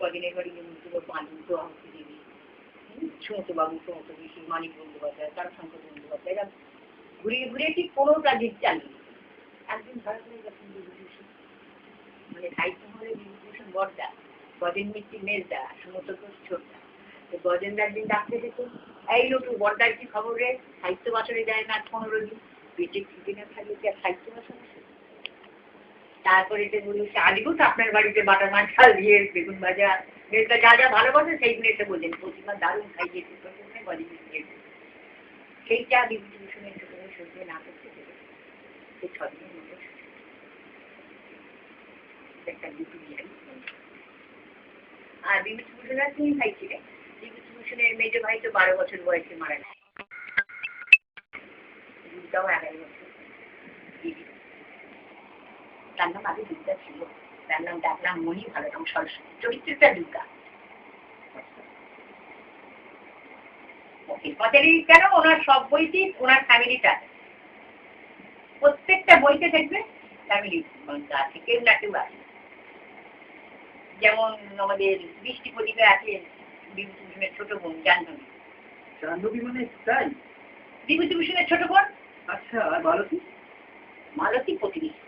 কদিনের বাড়ি যেমন দুটো আহতি দেবী, সুমত বাবু, সুমত ঋষি, মানিক বন্দ্যোপাধ্যায়, তারশঙ্কর বন্দ্যোপাধ্যায়, এরা ঘুরিয়ে ঘুরিয়ে ঠিক কোনোটা দিক চালিয়ে একদিন ধরা করে গেছেন বিভূতিভূষণ, মানে সাহিত্য মহলে বিভূতিভূষণ বড়দা, গজেন মিত্তির মেজদা, সুমত ঘোষ ছোটদা। গজেন্দ্র একদিন ডাকতে যেত, এই লটু বড়দার কি খবর রে, সাহিত্য বাসরে যায় না 15 দিন, পেটে ছুটি না থাকলে কি আর সাহিত্য বাসন আছে? তারপরে এটা বললো সে আজকেও তো আপনার বাড়িতে বাটার মাছ ঝাল দিয়ে বেগুন ভাজা, মেজদা যা যা ভালোবাসে সেইগুলো এসে বললেন, প্রতিমা দারুণ খাইয়েছে গজেন মিত্রের, সেইটা বিভূতিভূষণের ছোটদের সহ্য না করতে পেরে সে 6 দিনের মতো একটা দুটো বিহারি। আর বিভূতিভূষণের 3 ভাই ছিলেন। বিভূতিভূষণের মেজ ভাই তো 12 বছর বয়সে মারা গেছে, দিদিটাও 11 বছর। দিদি তার নাম আগে দুর্গা ছিল, তার নাম ডাকলাম মনি, ভালো নাম সরস্বতী, চরিত্রটা দুর্গা। কেন ওনার সব বইটি ওনার ফ্যামিলিটা, প্রত্যেকটা বইতে দেখবে ফ্যামিলি আছে, কেউ না কেউ আছে। যেমন আমাদের বৃষ্টি প্রদীপে আছে বিভূতিভূষণের ছোট বোন জাহ্নবী। জাহ্নবী মানে তাই? বিভূতিভূষণের ছোট বোন। আচ্ছা, আর মালতী? মালতী প্রতিবেশী,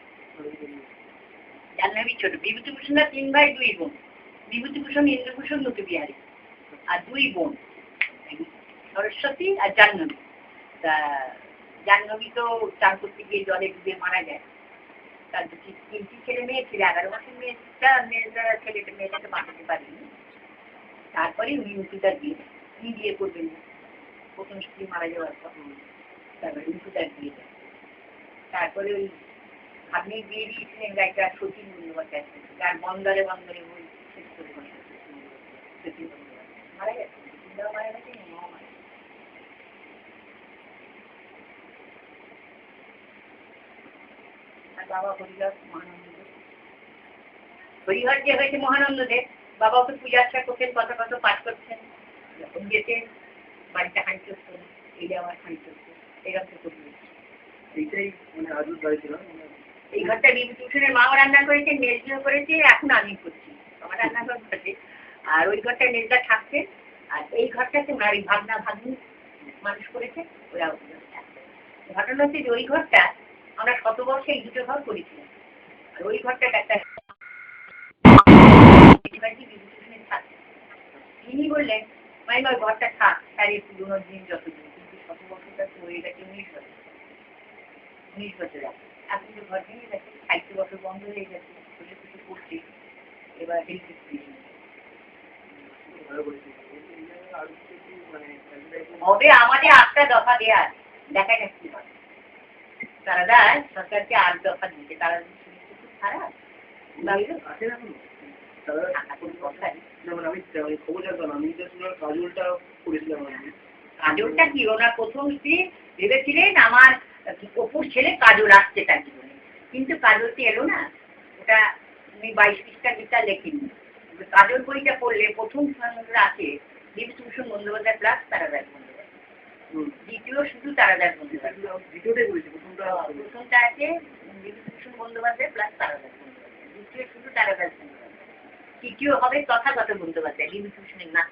জাহ্নবী ছোট। বিভূতিভূষণের 3 ভাই 2 বোন, বিভূতিভূষণ, ইন্দ্রভূষণ, নতুবিহারী, আর 2 বোন সরস্বতী আর জাহ্নবী। তা জাহ্নবী তো চান করতে গিয়ে জলে ডুবে মারা যায়। তার 3টি ছেলে মেয়ে ছিল, 11 মাসের মেয়েটা মেয়েটাকে বাঁচাতে পারেনি। তারপরে উনি উঁচুটার বিয়ে করবেন না, প্রথম স্ত্রী মারা যাওয়ার পর তারপরে উঁচুটার বিয়ে দেয়। তারপরে ওই আপনি বিয়ে দিয়েছিলেন গায়িকা শচীন বন্দ্যোপাধ্যায়, যার বন্দরে বন্দরে বই শেষ করে বসে শচীন বন্দ্যোপাধ্যায় মারা গেছে, মারা গেছে, বাবা হরিহর মহানন্দ দেব। হরিহর যে হয়েছে মহানন্দ দেব, বাবা ওকে পূজা আর্চা করতেন, কত কত পাঠ করছেন, যখন যেতেন বাড়িতে হাঁড়ি চলতো, এই আমার হাঁড়ি চলতো, এরকম করতে। এইটাই মানে আজও বাড়ি ছিল। এই ঘরটা বিভূতিভূষণের মাও রান্না করেছে, মেজদিও করেছে, এখন আমি করছি, আমার রান্নাঘর ঘরে। আর ওই ঘরটায় মেজদা থাকছে, আর এই ঘরটাতে ওনার এই ভাবনা ভাগ্নি মানুষ করেছে, ওরা। ঘটনা হচ্ছে যে ওই ঘরটা আমরা 100 বর্ষে এই 2টো ঘর করেছিলাম, আর ওই ঘরটা একটা বিভূতিভূষণের থাকে। তিনি বললেন মাইমা ওই ঘরটা থাক, তার একটু দিন যতদিন, কিন্তু 100 বছরটা তো হয়ে গেছে 19 বছর, 19 বছর আছে। আপনি তো ঘর ভেঙে গেছে, 60 বছর বন্ধ হয়ে গেছে, বসে বসে করছে, এবার হবে আমাদের 8টা দফা দেয়া, দেখা যাক কি হয়। তারা সরকারকে 8 দফা দিতে, তারা খুব খারাপ আছে না যেমন আমি খবর জানতাম, আমি কাজলটা করেছিলাম। কাজলটা কি ওনার প্রথম স্ত্রী ভেবেছিলেন আমার অপুর ছেলে কাজল আসছে তার জীবনে, কিন্তু কাজলটি এলো না। ওটা উনি 22 পৃষ্ঠার গীতা লেখেননি। কাজল বইটা পড়লে প্রথম আছে বিভূতিভূষণ বন্দ্যোপাধ্যায় প্লাস তারাদাস বন্দ্যোপাধ্যায়, দ্বিতীয় শুধু তারাদাস বন্দ্যোপাধ্যায়। প্রথমটা আছে বিভূতিভূষণ বন্দ্যোপাধ্যায় প্লাস তারাদাস বন্দ্যোপাধ্যায়, দ্বিতীয় শুধু তারাদাস বন্দ্যোপাধ্যায়, তৃতীয় হবে তথাগত বন্দ্যোপাধ্যায়, বিভূতিভূষণের না।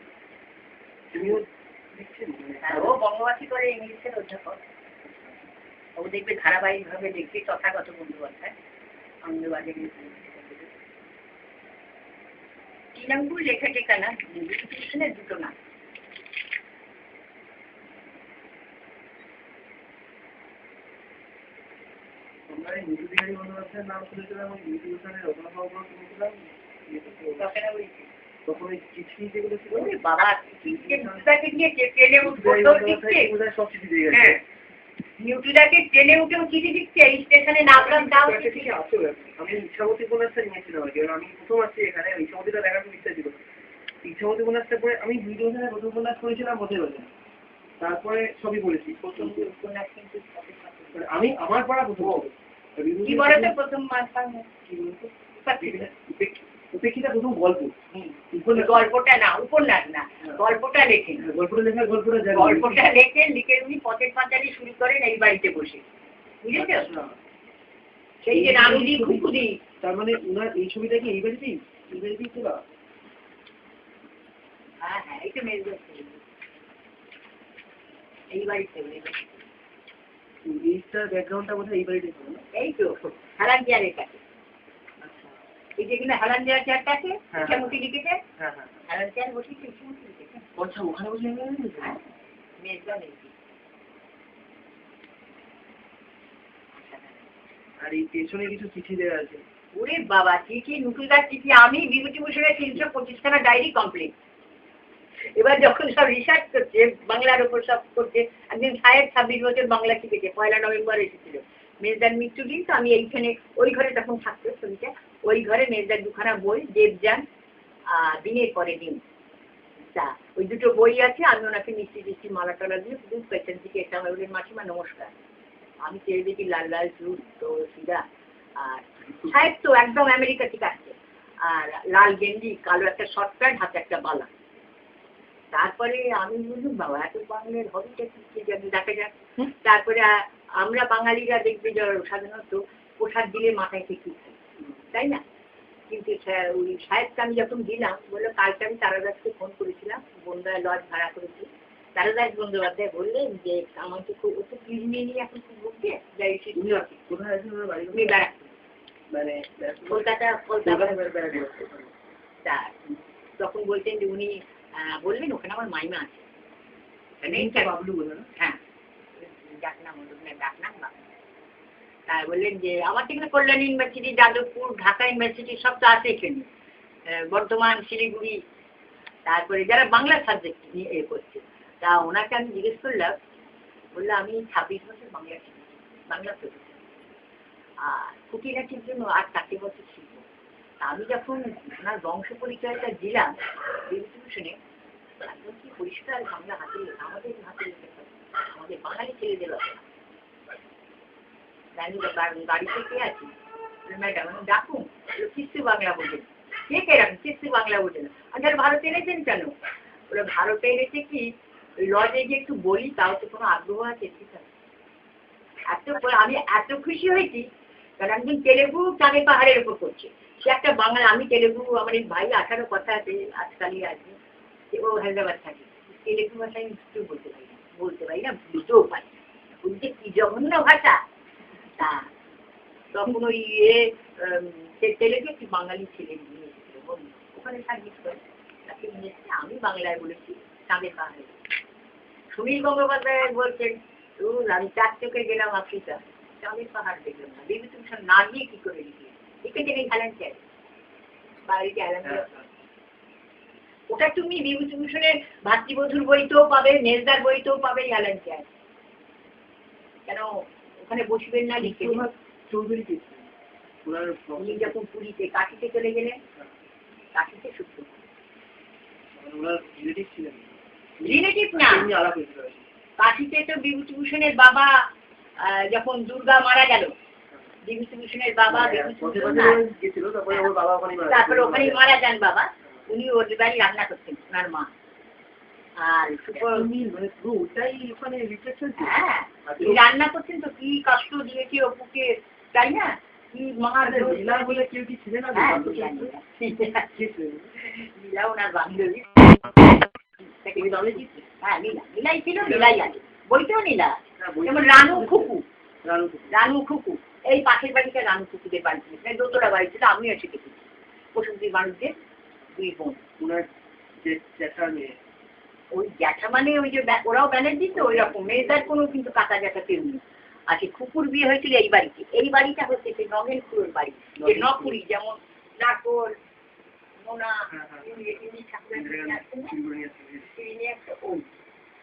ও বঙ্গবাসী করে ইংলিশের অধ্যাপক, ও দেখবে ধারাবাহিক ভাবে দেখবে তথাগত বন্দ্যোপাধ্যায় আনন্দবাজারে তৃণমূল লেখা টেখা না, বিভূতিভূষণের 2টো না। নতুবিহারী বন্দ্যোপাধ্যায়ের নাম শুনেছিলাম, বিভূতিভূষণের অভিভাবক শুনেছিলাম, তখন ওই চিঠি যেগুলো ছিল বাবা নিউটুদাকে নিয়ে ট্রেনে সব চিঠি দিয়ে গেছে। নিউটুদাকে ট্রেনে উঠেও চিঠি দিচ্ছে, এই স্টেশনে নামলাম তাও আমি ইচ্ছামতি উপন্যাসটা নিয়েছিলাম আর কি। আমি প্রথম আসছি এখানে, ইচ্ছামতিটা দেখার খুব ইচ্ছা ছিল। ইচ্ছামতি উপন্যাসটা পরে আমি বিভূতিভূষণের প্রথম উপন্যাস করেছিলাম বোধের বাজার, তারপরে সবই পড়েছি। প্রথম উপন্যাস কিন্তু আমি আমার পড়া প্রথম প্রথম উপেক্ষিতা প্রথম গল্প। গল্পটা না, উপন্যাস না, গল্পটা লেখেন, গল্পটা লেখেন, লিখে উনি পথের পাঁচালী শুরু করেন এই বাড়িতে বসে, বুঝেছ? সেই যে নানুদি খুকুদি। তার মানে উনার এই ছবিটা কি এই বাড়িতেই তোলা? হ্যাঁ হ্যাঁ, এই তো মেজদার এই বাড়িতে এইটার ব্যাকগ্রাউন্ডটা বোধহয় এই বাড়িতে ছিল না? এই তো হারান চেয়ারের কাছে। এই যেখানে হারান দেওয়ার চেয়ারটা আছে, হ্যাঁ, ইচ্ছামতি লিখেছে, হ্যাঁ হ্যাঁ। হারান চেয়ার বসেছে, ইচ্ছামতি লিখেছে। আচ্ছা, ওখানে বসে হ্যাঁ, মেজদা মেজদি। আর এই পেছনে কিছু চিঠি দেওয়া আছে। ওরে বাবা, চিঠি, নুটুলদার চিঠি। আমি বিভূতিভূষণের 325খানা ডায়েরি কমপ্লিট। এবার যখন সব রিসার্চ করছে, বাংলার উপর সব করছে, একদিন সাহেব 26 বছর বাংলা শিখেছে, 1 নভেম্বর এসেছিল মেজদার মৃত্যুদিন। তো আমি এইখানে ওই ঘরে তখন থাকতো ছবিটা, ওই ঘরে মেজদার দুখানা বই, দেবযান, দিনের পরে দিন, তা ওই দুটো বই আছে। আমি ওনাকে মিষ্টি টিষ্টি মালা টালা দিয়ে খুব পেছন থেকে এটা আমার বললেন, মাসিমা নমস্কার। আমি চেয়ে দেখি লাল লাল চুল তো সিধা, আর সাহেব তো একদম আমেরিকা থেকে আসছে, আর লাল গেঞ্জি, কালো একটা শর্ট প্যান্ট, হাতে একটা বালা। তারপরে আমি বললাম, বাবা এত বাংলার হবিটা কি জানি, দেখা যাক। তারপরে আমরা বাঙালিরা দেখবে যে সাধারণত প্রসাদ দিলে মাথায় থেকে খাই, তাই না? কিন্তু ওই সাহেবকে আমি যখন দিলাম, বললো কালকে আমি তারাদাসকে ফোন করেছিলাম, বন্ধায় লজ ভাড়া করেছি। তারাদাস বন্দ্যোপাধ্যায় বললেন যে আমাকে খুব ওকে প্লিজ নিয়ে এখন খুব ভুগছে, যাই কোথায় আছেন ওনার বাড়ি? উনি বেড়াচ্ছেন মানে কলকাতা। তা তখন বলছেন যে উনি বললেন ওখানে আমার মাইমা আছে। বাবলু বলে না? হ্যাঁ, ডাকনাম ডাকনাম বাবলু। বললেন যে আমার এখানে কল্যাণী ইউনিভার্সিটি, যাদবপুর, ঢাকা ইউনিভার্সিটি সব তো আছে এখানে, বর্ধমান, শিলিগুড়ি, তারপরে যারা বাংলা সাবজেক্ট নিয়ে করছে। তা ওনাকে আমি জিজ্ঞেস করলাম, বললো আমি 26 বছর বাংলা শিখেছি, বাংলা পড়েছি, আর খুঁটিনাটির জন্য আর 4 বছর শিখবো। আমি যখন ওনার বংশ পরিচয়টা দিলাম বিভূতিভূষণে, একদম কি পরিষ্কার বাংলা হাতে, আমাদের হাতে লিখে আমাদের বাঙালি ছেলেদের আছে। গাড়িতে কে আছি ম্যাডাম, ডাকুন, কিস্তি বাংলা বোঝেন। কে কেরকম কিস্তি বাংলা বোঝেন? আর ভারতে এনেছেন কেন? ওরা ভারতে এনেছে কি লজে যে একটু বলি, তাও তো কোনো আগ্রহ আছে? ঠিক আছে, আমি এত খুশি হয়েছি, কারণ একদিন তেলেগু চাঁদে পাহাড়ের উপর করছে, সে একটা বাংলা, আমি তেলেগু, আমার এই ভাই আঠারো কথা আছে, আজকালই আছে, ও হায়দ্রাবাদ থাকে, তেলেগু ভাষায় কিছু বলতে পারি না, বুঝতেও পারি না, বুঝতে কি জঘন্য ভাষা। তা তখন ওই তেলেগু একটি বাঙালি ছেলে নিয়ে এসেছিল, ওখানে সার্ভিস করে, তাকে নিয়ে এসেছে। আমি বাংলায় বলেছি চাঁদে পাহাড়ে। সুনীল গঙ্গোপাধ্যায় বলছেন, আমি 4 চোখে গেলাম আফ্রিকা, চাঁদের পাহাড় দেখলাম না। বিভূতিভূষণ না গিয়ে কি করে লিখেছেন এই হ্যালেন চাই বাড়িতে হ্যালেন। ওটা তুমি বিভূতিভূষণের ভাতৃবধূর বইতেও পাবে, মেজদার বইতেও পাবে হ্যালেন চাই। কেন ওখানে বসবেন না লিখে চৌধুরী উনি যখন পুরীতে কাশিতে চলে গেলেন, কাশিতে সূত্র রিলেটিভ না, কাশিতে তো বিভূতিভূষণের বাবা যখন দুর্গা মারা গেল, বিভূতিভূষণের বাবা তারপরে ওখানেই মারা যান বাবা, উনি ওর বাড়ি রান্না করতেন ওনার মা। আর হ্যাঁ, রান্না করতেন তো কি কষ্ট দিয়েছে অপুকে, তাই না? কি মার লীলা বলে কেউ কি ছিলেন? লীলা ওনার বান্ধবী। হ্যাঁ, লীলাই ছিল, লীলাই আছে, বইতেও লীলা। যেমন রানু খুকু, এই পাশের বাড়িতে রানু খুকুদের বাড়ি ছিল, দোতলা বাড়ি ছিল, আমিও শিখেছি। বসুন্ধী মানুষদের 2 বোন। ওই জ্যাঠা মানে ওই যে ওরাও ব্যানার্জি তো, ওই রকম মেয়েদের কোনো কিন্তু কাকা জ্যাঠা কেউ নেই। আচ্ছা, খুকুর বিয়ে হয়েছিল এই বাড়িতে। এই বাড়িটা হচ্ছে সেই নগেনপুরের বাড়ি, যে নপুরি, যেমন নাটোর, মোনা,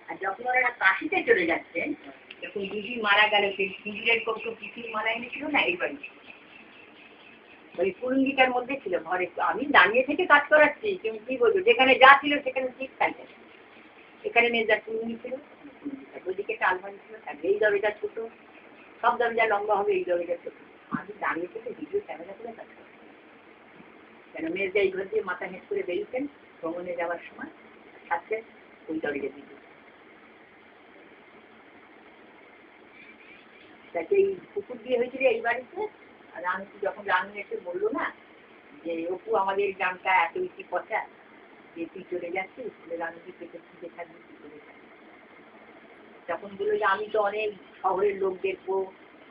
আর যখন ওরা কাশিতে চলে যাচ্ছেন, যখন দিদি মারা গেল, সেই দিদির কত পিসির মারা এনেছিল না এই বাড়ি, ওই পুরুঙ্গিটার মধ্যে ছিল ঘরে। আমি দাঁড়িয়ে থেকে কাজ করাচ্ছি, তুমি কি বলছো, যেখানে যা ছিল সেখানে ঠিক খাইতে। এখানে মেজদার পুরুঙ্গি ছিল, ওইদিকে একটা আলমারি ছিল, এই দরজা ছোট, সব দরজা লম্বা হবে, এই দরজা ছোট। আমি দাঁড়িয়ে থেকে ভিডিও ক্যামেরা করে কাজ করছি, কেন মেজদা এই ঘর দিয়ে মাথা হেঁট করে বেরিয়েছেন ভ্রমণে যাওয়ার সময়, থাকছে ওই দরজা দিকে। তাকে এই কুকুর দিয়ে হয়েছিল এই বাড়িতে। আর আমি যখন রানু এসে বললো না যে অপু আমাদের গ্রামটা এত বেশি পচা, যে তুই চলে যাচ্ছিস স্কুলে রানুকে পেটে খিদে থাকবি তুই চলে যাচ্ছিস। তখন বললো যে আমি তো অনেক শহরের লোক দেখবো,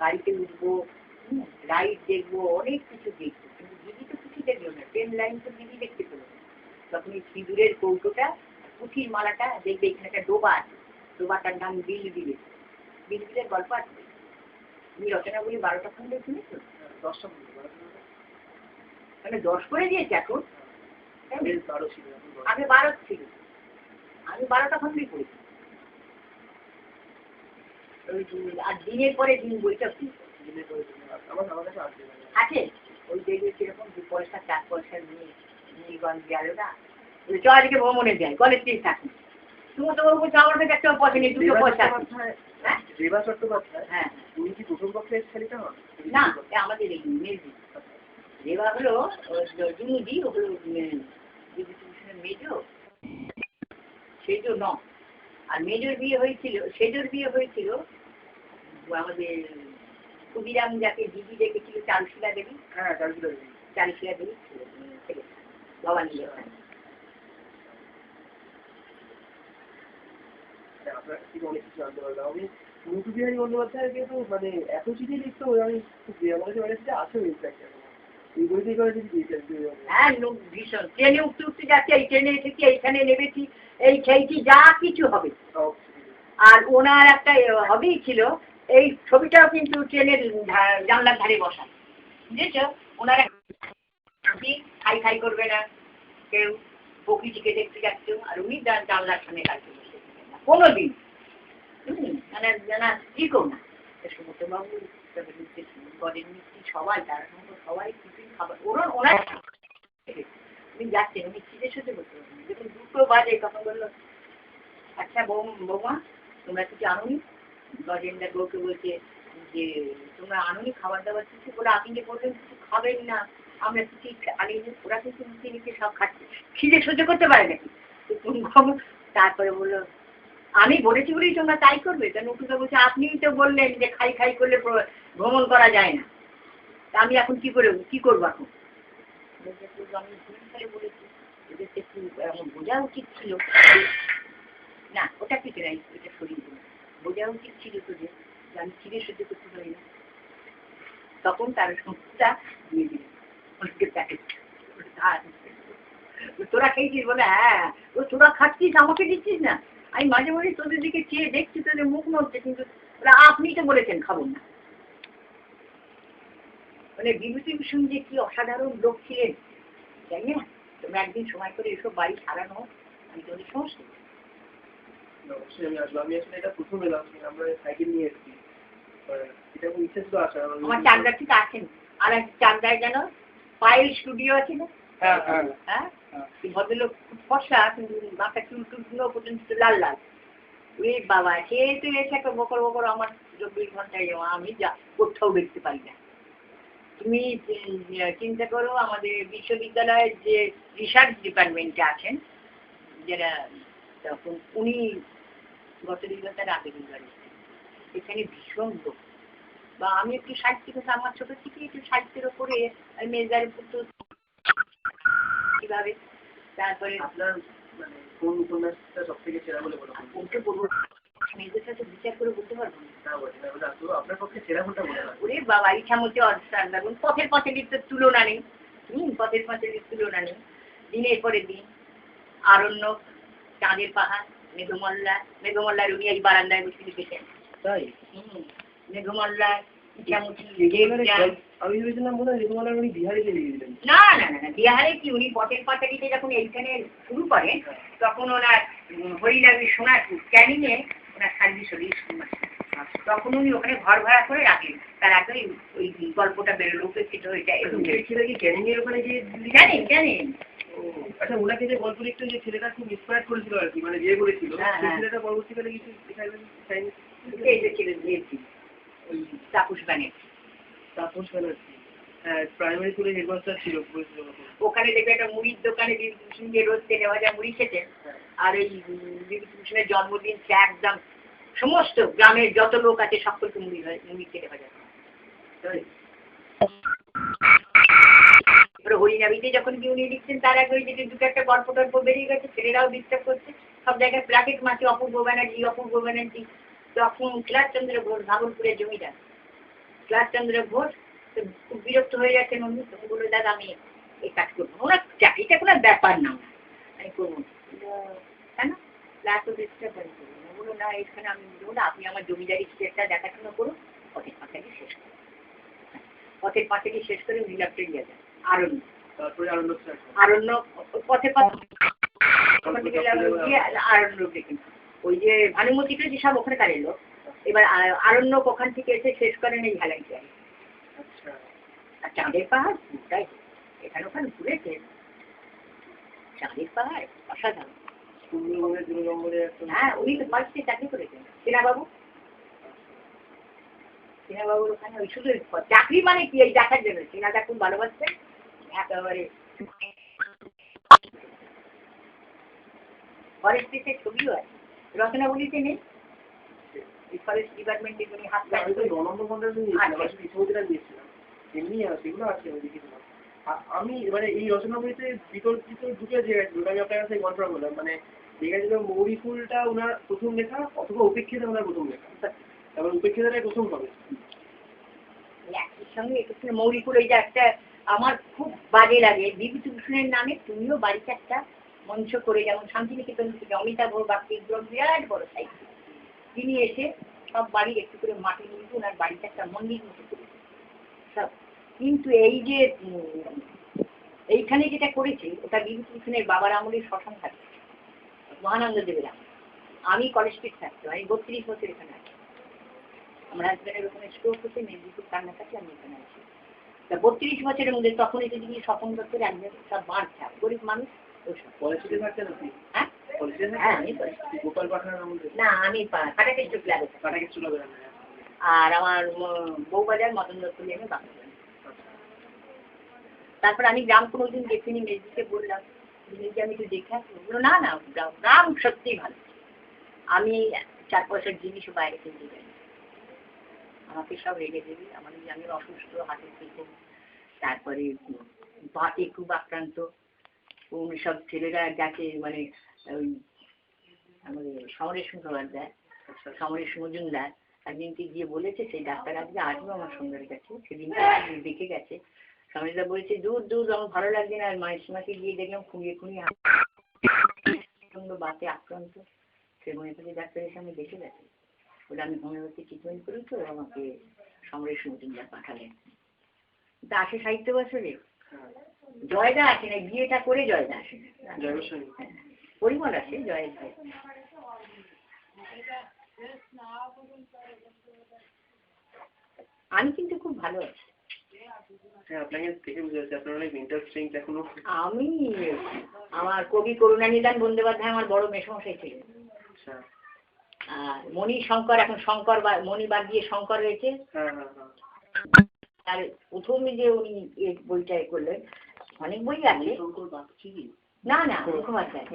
গাড়িতে উঠবো, রাইড দেখবো, অনেক কিছু দেখবো, কিন্তু দিদি তো কিছু দেখলো না, ট্রেন লাইন তো দিদি দেখতে পেলো না। তখন এই সিঁদুরের কৌটোটা, পুঁথির মালাটা দেখবে এখানে একটা ডোবা আছে, ডোবাটার নাম বিলবিলে। বিলবিলের গল্প আছে, তুমি রচনা বলি 12টা খন্ডে শুনেছো? 10টা মানে 10 করে দিয়েছে এখন, 12 ছিল, আগে 12 ছিল, আমি 12টা খন্ডই পড়েছি। আর দিনের পরে দিন বইটা কি আমার কাছে আছে, ওই দেখবে কিরকম 2 পয়সা 4 পয়সা নিয়ে নিগঞ্জ গেল না, চ আজকে ভ্রমণে যায়, কলেজ থেকে থাকি, তুমি তো বলছো আমার কাছে একটা পয়সা নেই, 2 পয়সা। দেবা চট্টোপাধ্যায়, হ্যাঁ, উনি কি প্রথম পক্ষে ছেলেটা হন? না আমাদের এই মেজি দেবা হলো জুনুদি, হলো বিভূতিভূষণের মেজো, সেজো ন। আর মেজোর বিয়ে হয়েছিল, সেজোর বিয়ে হয়েছিল আমাদের ক্ষুদিরাম, যাকে দিদি দেখেছিল চারুশীলা দেবী। হ্যাঁ, চারুশীলা দেবী ছিল ভবানী। আপনার থেকে অনেক কিছু জানতে পারলাম। আমি মুকুটবিহারী বন্দ্যোপাধ্যায় কিন্তু মানে এত চিঠি লিখতো, আমি খুব আমার কাছে অনেক কিছু আছে এই বই থেকে অনেক কিছু দিয়েছি। হ্যাঁ, ভীষণ। ট্রেনে উঠতে উঠতে যাচ্ছে, এই ট্রেনে এসেছি, এইখানে নেমেছি, এই খেয়েছি, যা কিছু হবে। আর ওনার একটা হবেই ছিল, এই ছবিটাও কিন্তু ট্রেনের জানলার ধারে বসা, বুঝেছ? ওনার খাই খাই করবে না কেউ, প্রকৃতিকে দেখতে যাচ্ছ, আর উনি জানলার সামনে কাটতে বসে কোনোদিন মানে জানা কি করো না। সুমতবাবু, গজের মিস্ত্রি, সবাই তারা সবাই কিছুই খাবার ওনার উনি যাচ্ছেন, উনি খিদে সহ্য করতে পারবেন। যখন 2টো বাজে তখন বললো, আচ্ছা বৌমা তোমরা কিছু আনোনি? গজেন্দ্র বউকে বলছে যে তোমরা আনোনি খাবার দাবার কিছু? বলে আপনি যে বললেন কিছু খাবেন না, আমরা কিছু আনিনি। ওরা কিন্তু মুখে নিচে সব খাচ্ছে, খিদে সহ্য করতে পারে নাকি। তারপরে বললো আমি বলেছি বলেই তোমরা তাই করবে? তা নটুদা বলছে আপনিই তো বললেন যে খাই খাই করলে ভ্রমণ করা যায় না, তা আমি এখন কি করবো এখন? আমি ভুল করে বলেছি, ওদের একটু বোঝা উচিত ছিল। না ওটা ঠিক নাই, ওটা শরীর বোঝা উচিত ছিল তোদের যে আমি খিদে সহ্য করতে পারি না। তখন তার সংখ্যাটা দিয়ে দিল অনেকের প্যাকেট। তোরা খেয়েছিস? বলে হ্যাঁ। তোরা খাচ্ছিস আমাকে দিচ্ছিস না? আমি মাঝে মাঝে তোদের দিকে চেয়ে দেখছি, তোদের মুখ নড়ছে, কিন্তু আপনি তো বলেছেন খাবো না। মানে বিভূতিভূষণ যে কি অসাধারণ লোক ছিলেন, তাই না? তোমরা একদিন সময় করে এসব বাড়ি সারানো, আমি তোদের সমস্ত অবশ্যই আমি আসবো। আমি আসলে এটা প্রথম এলাম, আমরা সাইকেল নিয়ে এসেছি, এটা খুব ইচ্ছে ছিল আসা। আমার চাকদা ঠিক আছেন, আর এক চাকদায় যেন পায়েল স্টুডিও আছে না? হ্যাঁ হ্যাঁ হ্যাঁ, ভদ্রলোক খুব ফর্সা, কিন্তু মাথা চুল টুলগুলো পর্যন্ত লাল লাল। ওই বাবা, সে তো এসে একটা বকর বকর, আমার 24 ঘন্টায় যাওয়া, আমি যা কোথাও দেখতে পাই না। তুমি চিন্তা করো, আমাদের বিশ্ববিদ্যালয়ের যে রিসার্চ ডিপার্টমেন্টে আছেন যারা, তখন উনি গত 2 ঘন্টার আগে এখানে ভীষণ লোক। বা আমি একটু সাহিত্য, আমার ছোট থেকে একটু সাহিত্যের ওপরে মেজার কিভাবে। তারপরে আপনার মানে কোন উপন্যাসটা সব থেকে সেরা বলে মনে হয়? কোনটা বলবো মেয়েদের সাথে বিচার করে বলতে পারবো না। আপনার পক্ষে সেরা কোনটা মনে হয়? ওরে বাবা, ইচ্ছামতি অবস্থান দেখুন, পথের পাঁচালীর তো তুলনা নেই। পথের পাঁচালীর তুলনা নেই। দিনের পরে দিন, আরণ্যক, চাঁদের পাহাড়, মেঘমল্লার উনি এই বারান্দায় বসে লিখেছেন। তাই? মেঘমল্লা, ইচ্ছামতি। আমি ভেবেছিলাম মনে হয় মেঘমল্লার উনি বিহারিতে লিখেছিলেন। না না না, বিহারে কি, উনি পথের পাঁচালীতে যখন এইখানে শুরু করেন তখন ওনার হরিলালের সোনারপুর ক্যানিংয়ে ওনার সার্ভিস হল স্কুল মাস্টার। তখন উনি ওখানে ঘর ভাড়া করে রাখলেন, তার আগে ওই গল্পটা বেরোলো, উপস্থিত হয়ে যায়। ছেলে কি ক্যানিংয়ের ওখানে গিয়ে জানেন? আচ্ছা, ওনাকে যে গল্প লিখতে যে ছেলেটা খুব ইন্সপায়ার করেছিল আর কি, মানে বিয়ে করেছিল, সেই ছেলেটা পরবর্তীকালে কিছু চাইনি। এই যে ছেলে দিয়েছি ওই তাপস ব্যানার্জি, হ্যাঁ, প্রাইমারি স্কুলে হেডমাস্টার ছিল। ওখানে দেখবে একটা মুড়ির দোকানে বিভূতিভূষণকে রোজ তেলে ভাজা মুড়ি খেতে। আর এই বিভূতিভূষণের জন্মদিন একদম সমস্ত গ্রামের যত লোক আছে সকলকে মুড়ি খেতে ভাজা। ওরা হরিনাবিতে যখন কি উনি লিখছেন তার আগে ওই যে দুটো একটা গল্প টল্প বেরিয়ে গেছে, ছেলেরাও ডিস্টার্ব করছে, সব জায়গায় প্লাকেট মারছে অপূর্ব ব্যানার্জি। তখন ক্লাসচন্দ্র ঘোষ ভাগলপুরের জমিদার ক্লাসচন্দ্র ঘোষ খুব বিরক্ত হয়ে যাচ্ছেন উনি, তখন বললো দাদা আমি এই কাজ করবো, ওনার চাকরিটা কোনো ব্যাপার না, আমি করবো কেন ক্লাসও ডিস্টার্ব করবো, বললো না এখানে আমি বলবো না, আপনি আমার জমিদারি স্টেটটা দেখাশোনা করুন, পথের পাঁচালি শেষ করুন। পথের পাঁচালি শেষ করে উনি ল্যাপটে দিয়ে যান আরণ্য, তারপরে আরণ্য পথে আরণ্য দেখেন ওই যে ভানুমতিটা যে সব ওখানে কারের লোক, এবার আরণ্য ওখান থেকে এসে শেষ করেন এই ভ্যালেন্টিয়ার। আচ্ছা, আর চাঁদের পাহাড় তাই এখানে ওখানে ঘুরেছে, চাঁদের পাহাড় অসাধারণ। সুন্দরবনের 2 নম্বরে একটা, হ্যাঁ উনি তো ফার্স্টে চাকরি করেছেন সেনাবাবুর ওখানে, ওই শুধু চাকরি মানে কি এই দেখার জন্য, সেনাদা খুব ভালোবাসতেন একেবারে। ফরেস্টে ছবিও আছে, রচনাবলিতে নেই, ফরেস্ট ডিপার্টমেন্টে উনি হাত আমি তো দিয়েছিলাম এমনি সেগুলো আছে আমি দেখেছিলাম। আমি মানে এই রচনা বইতে বিতর্কিত দুটো জায়গা ছিল, আমি আপনার কাছে কনফার্ম হলাম, মানে জায়গা ছিল মৌরি ফুলটা ওনার প্রথম লেখা অথবা উপেক্ষিতা ওনার প্রথম লেখা, তারপর উপেক্ষিতাটাই প্রথম হবে একই সঙ্গে এখানে মৌরিকুল। ওই যে একটা আমার খুব বাজে লাগে, বিভূতিভূষণের নামে তুমিও বাড়িতে একটা মঞ্চ করে, যেমন শান্তিনিকেতন থেকে অমিতাভ বাগচি বিরাট বড় সাইকেল, তিনি এসে সব বাড়ির একটু করে মাটি নিয়ে ওনার বাড়িতে একটা মন্দির মতো করেছে সব। কিন্তু এই যে এইখানে যেটা করেছে ওটা বিভূতিভূষণের বাবার আমলের শ্মশান থাকে, মহানন্দ দেবের আমল। আমি কলেজ স্ট্রিট থাকতো, আমি 32 বছর এখানে আছি, আমার হাজব্যান্ডের ওখানে স্ট্রোক হচ্ছে, মেদিনীপুর কান্নাকাটি আমি এখানে আছি। তা 32 বছরের মধ্যে তখন এসে যদি স্বপন দত্তের একজন সব বাঁধছে, গরিব মানুষ ওইসব। কলেজে থাকতেন আপনি? হ্যাঁ হ্যাঁ আমি গোপাল পাঠানোর আমলে? না, আমি কাটাকেষ্ট ক্লাবে, কাটাকেষ্ট ক্লাবে। আর আমার বউবাজার মদন দত্ত লেনে বাংলা। তারপর আমি গ্রাম কোনোদিন দেখিনি, মেজিকে বললাম যে আমি একটু দেখে আসবো, বললো না না গ্রাম সত্যিই ভালো, আমি 4 পয়সার জিনিসও বাইরে কিনতে যাই, আমাকে সব রেখে দেবে, আমি অসুস্থ, হাতের পেছন, তারপরে বাতে খুব আক্রান্ত, সব ছেলেরা যাকে মানে ওই আমাদের সমরেশ মুখোপাধ্যায়, সমরেশ মজুমদার একদিনকে গিয়ে বলেছে সেই ডাক্তার আজকে আসবে আমার সঙ্গের কাছে, সেদিনকে দেখে গেছে, সমরেশদা বলেছে দূর আমার ভালো লাগছে না, আর মায়ের সীমাকে গিয়ে দেখলাম খুঁড়িয়ে বাতে আক্রান্ত, সে হোমিওপ্যাথি ডাক্তারের সামনে দেখে গেছে, ওটা আমি হোমিওপ্যাথি ট্রিটমেন্ট করি, তো আমাকে সমরেশ মজুমদার পাঠালেন। তা আসে সাহিত্য বছরে জয়দা আসে না, বিয়েটা করে জয়দা আসে না, পরিমল আসে, জয় ভাই। আমি কিন্তু খুব ভালো আছি। আমি আমার কবি করুণানিধান বন্দ্যোপাধ্যায় আমার বড় মেসমশাই ছিলেন, আর মণি শঙ্কর, এখন শঙ্কর বা মণি বাদ দিয়ে শঙ্কর রয়েছে, আর প্রথমে যে উনি এই বইটা করলেন, অনেক বই আছে, না মুখোপাধ্যায়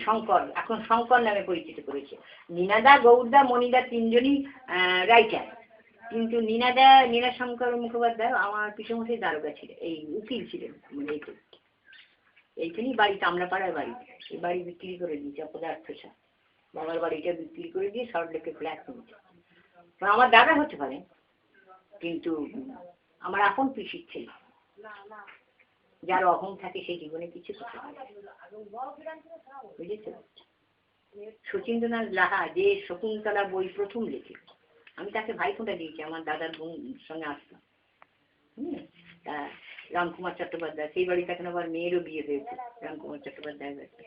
শঙ্কর, এখন শঙ্কর নামে পরিচিত করেছে। নীনাদা, গৌরদা, মণিদা তিনজনই রাইটার, কিন্তু নীনাশঙ্কর মুখোপাধ্যায় আমার পিসমশাই দারোগা ছিলেন, এই উকিল ছিলেন, মানে এইখানেই বাড়ি, কামরাপাড়ার বাড়ি, এই বাড়ি বিক্রি করে দিয়েছে অপদার্থসা, বাবার বাড়িটা বিক্রি করে দিয়ে সল্টলেকে ফ্ল্যাট কিনেছে। আমার দাদা হতে পারে, কিন্তু আমার আপন পিসির ছেলে, যার অহং থাকে সেই জীবনে কিছু করতে পারে, বুঝেছ? শচীন্দ্রনাথ লাহা যে শকুন্তলা বই প্রথম লেখে, আমি তাকে ভাইফোঁটা দিয়েছি, আমার দাদার বোন সঙ্গে আসতাম। তা রামকুমার চট্টোপাধ্যায়, সেই বাড়িতে এখন আবার মেয়েরও বিয়ে হয়েছে, রামকুমার চট্টোপাধ্যায়ের বাড়িতে,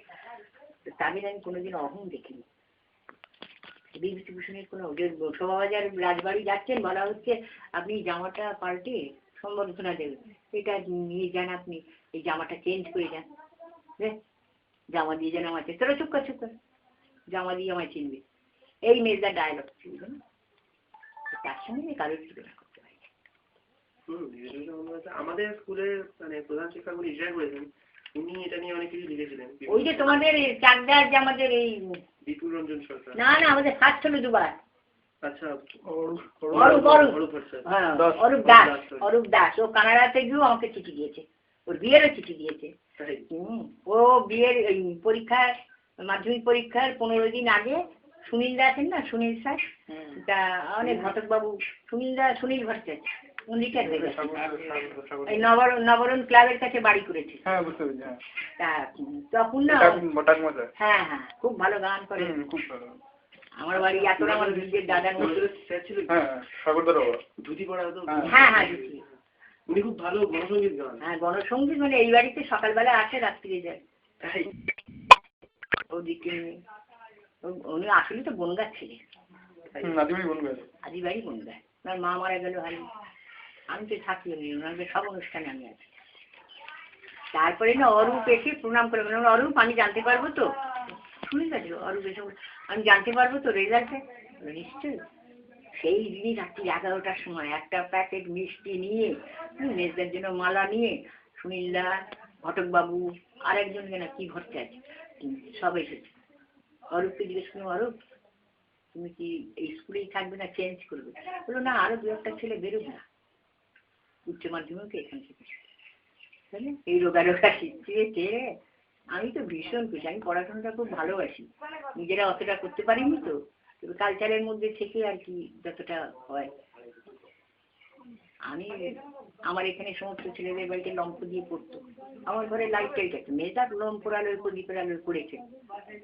তাদের আমি কোনোদিন অহং দেখিনি। বিভূতিভূষণের কোনো, শোভাবাজার রাজবাড়ি যাচ্ছেন, বলা হচ্ছে আপনি জামাটা পাল্টে সম্বর্ধনা দেবেন, এটা নিয়ে যান, আপনি এই জামাটা চেঞ্জ করে যান, জামা দিয়ে যেন আমার তোরা চুপ কর জামা দিয়ে আমায় চিনবে, এই মেজদার ডায়লগ ছিল, তার সঙ্গে কারোর তুলনা করতে পারি। আমাদের স্কুলের মানে প্রধান শিক্ষক উনি রিটায়ার করেছেন, উনি এটা নিয়ে অনেক কিছু লিখেছিলেন। ওই যে তোমাদের চাকদার যে আমাদের এই বিপুল রঞ্জন সরকার, না আমাদের ফার্স্ট হলো দুবার, আচ্ছা অরূপ হ্যাঁ অরূপ দাস অরূপ দাস ও কানাডাতে গিয়েও আমাকে চিঠি দিয়েছে, ওর বিয়েরও চিঠি দিয়েছে। ও বিয়ের পরীক্ষা মাধ্যমিক পরীক্ষার 15 দিন আগে সুনীল দা আছেন না, সুনীল স্যার, তা অনেক ঘটকবাবু সুনীল ভট্টাচার্য এই নবরণ ক্লাবের কাছে বাড়ি করেছে। তা তখন না হ্যাঁ হ্যাঁ খুব ভালো গান করে, আমার বাড়ি এতটা আমার নিজের দাদার মতো ধুতি পড়া হতো। হ্যাঁ হ্যাঁ ধুতি। উনি খুব ভালো গণসঙ্গীত গান। হ্যাঁ গণসঙ্গীত মানে এই বাড়িতে সকালবেলা আসে রাত্রিরে যায়। তাই ওদিকে উনি আসলে তো বনগাঁ ছিলেন, আদি বাড়ি বনগাঁ। ওনার মা মারা গেল হারিয়ে, আমি তো থাকি ওনাদের সব অনুষ্ঠানে আমি আছি। তারপরে না অরূপ এসে প্রণাম করে বললাম, অরূপ আমি জানতে পারবো তো? শুনে গেছিল অরূপ এসে আমি জানতে পারবো তো রেজাল্টে? নিশ্চয়ই। সেই দিনই রাত্রি 11টার সময় একটা প্যাকেট মিষ্টি নিয়ে, মেজদের জন্য মালা নিয়ে, সুনীলদা, ঘটকবাবু আর একজন না কি ঘটতে আছে সব এসেছে। অরূপকে জিজ্ঞেস করলাম, অরূপ তুমি কি এই স্কুলেই থাকবে না চেঞ্জ করবে? বললো না, আরো 2-1টা ছেলে বেরোবে না উচ্চ মাধ্যমিকে এখান থেকে। এই রোগা শিখছে। আমি তো ভীষণ খুশি, আমি পড়াশোনাটা খুব ভালোবাসি, নিজেরা অতটা করতে পারিনি তো, কালচারের মধ্যে থেকে আর কি যতটা হয়। আমি আমার এখানে সমস্ত ছেলেদের বাড়িতে লম্ফ দিয়ে পড়তো, আমার ঘরে লাইট টাইট আছে, মেয়েটা লম্ফর আলোয় প্রদীপের আলোয় পড়েছে,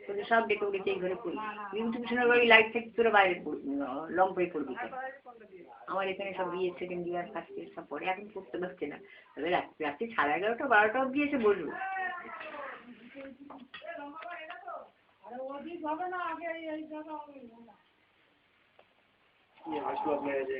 তোদের সব ডেকে উঠেছে এই ঘরে পড়ি, বিভূতিভূষণের বাড়ি লাইট থেকে তোরা বাইরে লম্ফে পড়বি। আমার এখানে সব বিয়ে সেকেন্ড ইয়ার ফার্স্ট ইয়ার সব পড়ে, এখন পড়তে পারছে না, তবে রাত্রি 11:30 12টা অব্দি এসে বসবো। আসলো আপনার কাছে।